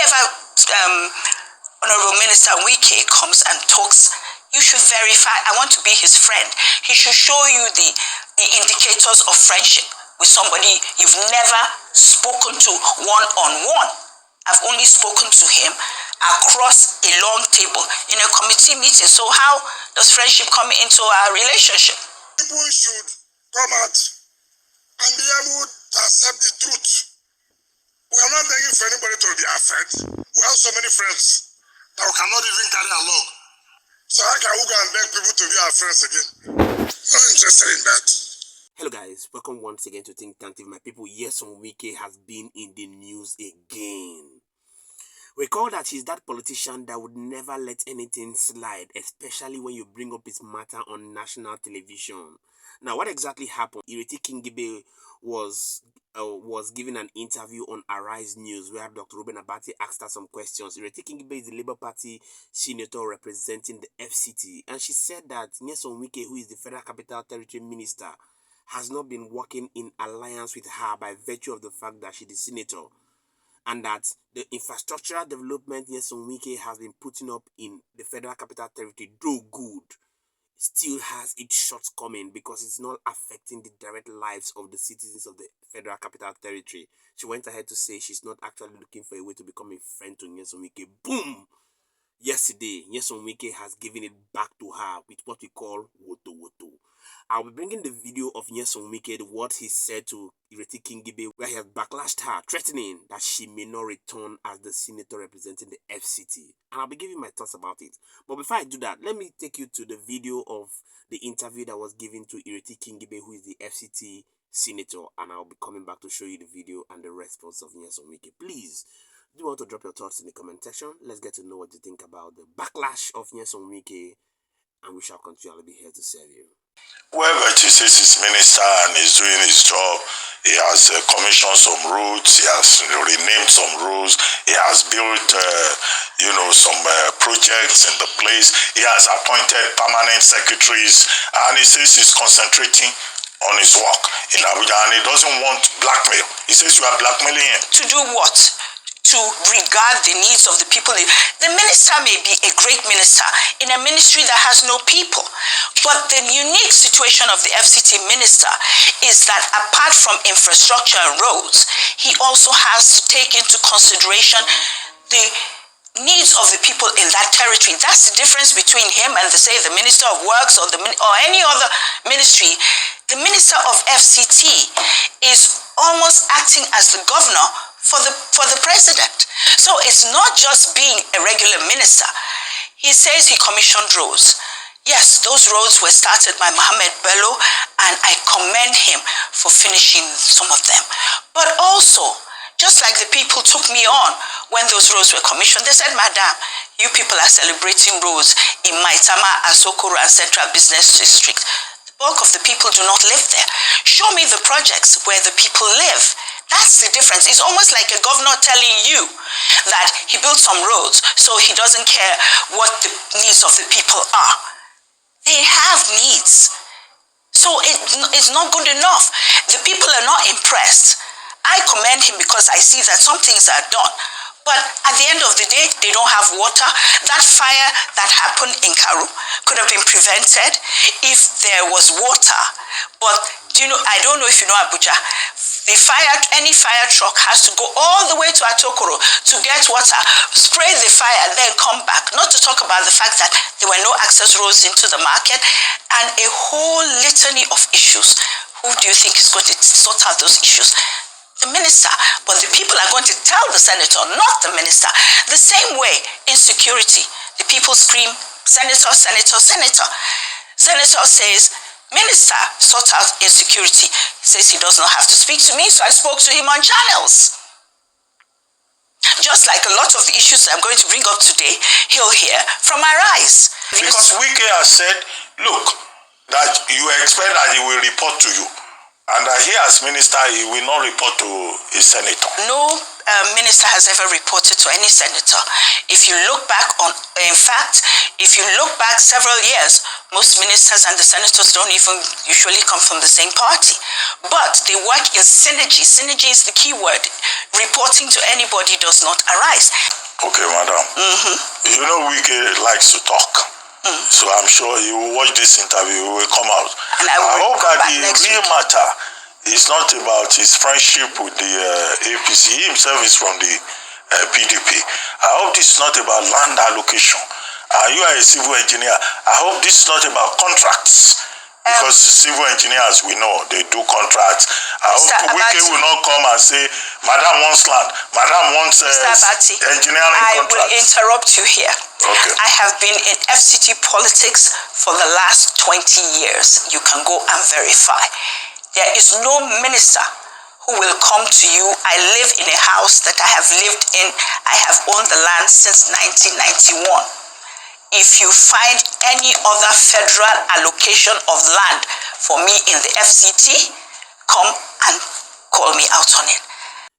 whenever Honorable Minister Wike comes and talks, you should verify. I want to be his friend. He should show you the indicators of friendship with somebody you've never spoken to one-on-one. I've only spoken to him across a long table in a committee meeting. So how does friendship come into our relationship? People should come out and be able to accept the truth. We are not begging for anybody to be our friends. We have so many friends that we cannot even carry along. So how can we go and beg people to be our friends again? Not interested in that. Hello guys, welcome once again to Think Tank TV. My people, Nyesom Wike has been in the news again. Recall that he's that politician that would never let anything slide, especially when you bring up his matter on national television. Now, what exactly happened? Ireti Kingibe was given an interview on Arise News where Dr. Ruben Abati asked her some questions. Ireti Kingibe is the Labour Party senator representing the FCT, and she said that Nyesom Wike, who is the Federal Capital Territory Minister, has not been working in alliance with her by virtue of the fact that she's the senator, and that the infrastructural development Nyesom Wike has been putting up in the Federal Capital Territory, though good, still has its shortcoming because it's not affecting the direct lives of the citizens of the Federal Capital Territory. She went ahead to say she's not actually looking for a way to become a friend to Nyesom Wike. Boom! Yesterday, Nyesom Wike has given it back to her with what we call woto woto. I'll be bringing the video of Nyesom Wike, what he said to Ireti Kingibe, where he has backlashed her, threatening that she may not return as the senator representing the FCT. And I'll be giving my thoughts about it. But before I do that, let me take you to the video of the interview that was given to Ireti Kingibe, who is the FCT senator. And I'll be coming back to show you the video and the response of Nyesom Wike. Please, do you want to drop your thoughts in the comment section? Let's get to know what you think about the backlash of Nyesom Wike, and we shall continually be here to serve you. Whoever he says is minister and is doing his job, he has commissioned some roads, he has renamed some roads, he has built, some projects in the place, he has appointed permanent secretaries, and he says he's concentrating on his work in Abuja, and he doesn't want blackmail. He says you are blackmailing him. To do what? To regard the needs of the people. The minister may be a great minister in a ministry that has no people. But the unique situation of the FCT minister is that apart from infrastructure and roads, he also has to take into consideration the needs of the people in that territory. That's the difference between him and the Minister of Works or any other ministry. The minister of FCT is almost acting as the governor for the president. So it's not just being a regular minister. He says he commissioned roads. Yes, those roads were started by Mohammed Bello, and I commend him for finishing some of them. But also, just like the people took me on when those roads were commissioned, they said, Madam, you people are celebrating roads in Maitama, Asokoro, and Central Business District. The bulk of the people do not live there. Show me the projects where the people live. That's the difference. It's almost like a governor telling you that he built some roads, so he doesn't care what the needs of the people are. They have needs. So it's not good enough. The people are not impressed. I commend him because I see that some things are done. But at the end of the day, they don't have water. That fire that happened in Karu could have been prevented if there was water. But I don't know if you know Abuja. Any fire truck has to go all the way to Atokoro to get water, spray the fire, then come back. Not to talk about the fact that there were no access roads into the market and a whole litany of issues. Who do you think is going to sort out those issues? The minister. But the people are going to tell the senator, not the minister. The same way, insecurity. The people scream, Senator, Senator, Senator. Senator says, Minister, sort out insecurity. He says he does not have to speak to me, so I spoke to him on channels. Just like a lot of the issues I'm going to bring up today, he'll hear from Arise. Because Wike has said, look, that you expect that he will report to you. And he as minister, he will not report to a senator. No minister has ever reported to any senator. If you look back in fact, if you look back several years, most ministers and the senators don't even usually come from the same party. But they work in synergy. Synergy is the key word. Reporting to anybody does not arise. Okay, madam. You know Wike likes to talk. So I'm sure he will watch this interview, he will come out. And I hope that the real week. matter is not about his friendship with the APC. He himself is from the PDP. I hope this is not about land allocation. You are a civil engineer. I hope this is not about contracts. Because civil engineers, we know, they do contracts. I hope Wike will not come and say, Madam wants land, Madam wants engineering contracts. I will interrupt you here. Okay. I have been in FCT politics for the last 20 years. You can go and verify. There is no minister who will come to you. I live in a house that I have lived in. I have owned the land since 1991. If you find any other federal allocation of land for me in the FCT, come and call me out on it.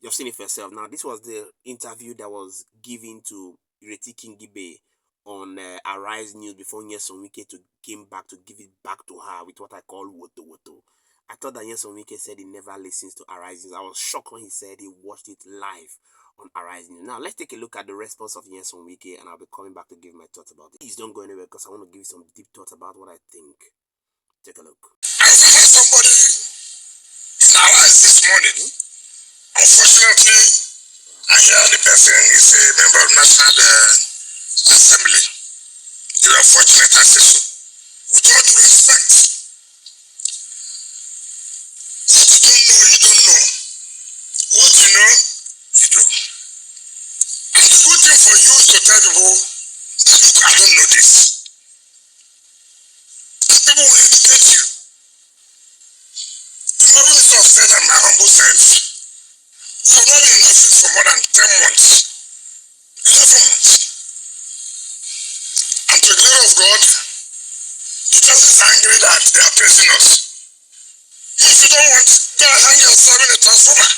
You've seen it for yourself. Now, this was the interview that was given to Ireti Kingibe on Arise News before Nyesom Wike came back to give it back to her with what I call woto woto. I thought that Nyesom Wike said he never listens to Arise News. I was shocked when he said he watched it live on Arise News. Now, let's take a look at the response of Nyesom Wike, and I'll be coming back to give my thoughts about it. Please don't go anywhere because I want to give you some deep thoughts about what I think. Take a look. I heard somebody in Arise this morning. Unfortunately, I hear the person is a member of National Assembly. You're unfortunate, I say so. With all due respect, what you don't know, you don't know. What you know, you don't. And the good thing for you is to tell people that, look, I don't know this. And people will educate you. The Honorable Minister of State and my humble self, we have not been in office for more than 10 months, 11 months. And to the glory of God, the church is angry that they are praising us. If you don't want, go and hang yourself in a transformer.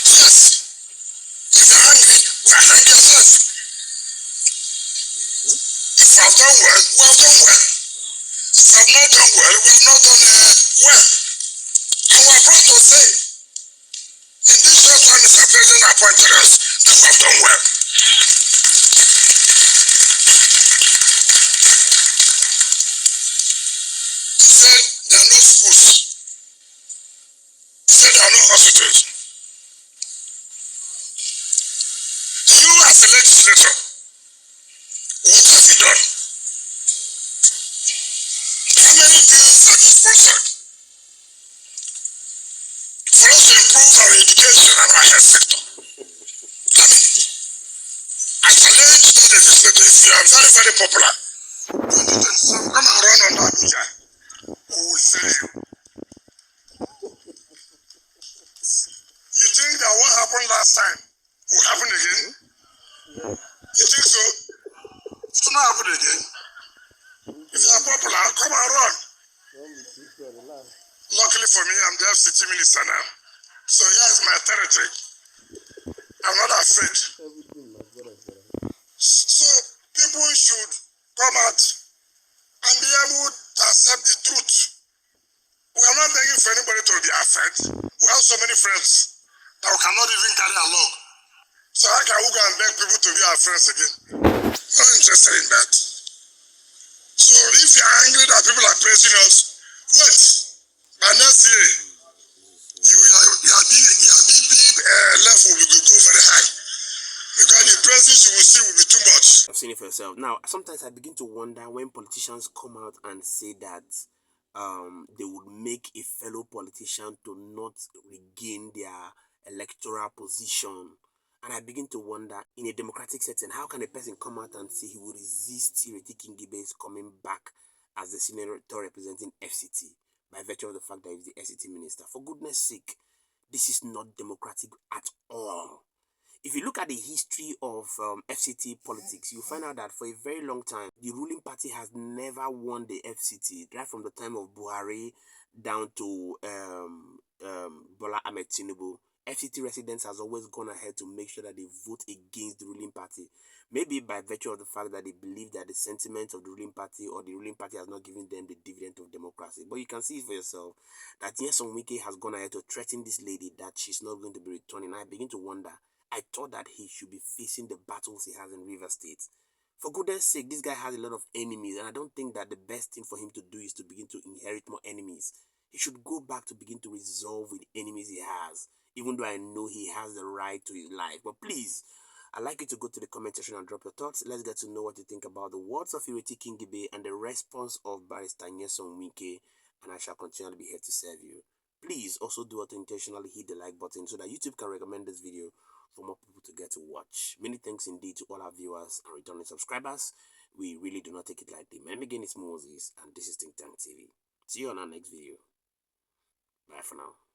Yes. If you're angry, go and hang yourself. If we have done well, we have done well. If we have not done well, we have not done well. And we are proud to say, in this short time Mr. President appointed us, that we have done well. He said there are no schools. He said there are no hospitals. You as a legislator, what have you done? How many bills have you sponsored for us to improve our education and our health sector? How many? I challenge that legislator, if you are very, very popular, 2027, come and run under Abuja. We will fail you. You think that what happened last time will happen again? You think so? It will not happen again. If you are popular, come and run. Luckily for me, I'm the FCT Minister now. So here is my territory. I'm not afraid. So people should come out and be able to accept the truth. We are not begging for anybody to be afraid. We have so many friends that we cannot even carry along. So how can we go and beg people to be our friends again? Not interested in that. So if you are angry that people are praising us, wait. By next year, your BP level will go very high. Because the praises you will see will be too much. I've seen it for yourself. Now, sometimes I begin to wonder when politicians come out and say that they would make a fellow politician to not regain their electoral position. And I begin to wonder, in a democratic setting, how can a person come out and say he will resist Ireti Kingibe's coming back as the senator representing FCT by virtue of the fact that he's the FCT minister? For goodness sake, this is not democratic at all. If you look at the history of FCT politics, you find out that for a very long time, the ruling party has never won the FCT, right from the time of Buhari down to Bola Ahmed Tinubu. FCT residents has always gone ahead to make sure that they vote against the ruling party. Maybe by virtue of the fact that they believe that the sentiments of the ruling party or the ruling party has not given them the dividend of democracy. But you can see for yourself that Nyesom Wike has gone ahead to threaten this lady that she's not going to be returning. I begin to wonder. I thought that he should be facing the battles he has in River State. For goodness sake, this guy has a lot of enemies, and I don't think that the best thing for him to do is to begin to inherit more enemies. He should go back to begin to resolve with the enemies he has, even though I know he has the right to his life. But please, I'd like you to go to the comment section and drop your thoughts. Let's get to know what you think about the words of Ireti Kingibe and the response of Barrister Nyesom Wike, and I shall continually be here to serve you. Please also do it to intentionally hit the like button so that YouTube can recommend this video for more people to get to watch. Many thanks indeed to all our viewers and returning subscribers. We really do not take it lightly. My name again is Moses, and this is Think Tank TV. See you on our next video. Bye for now.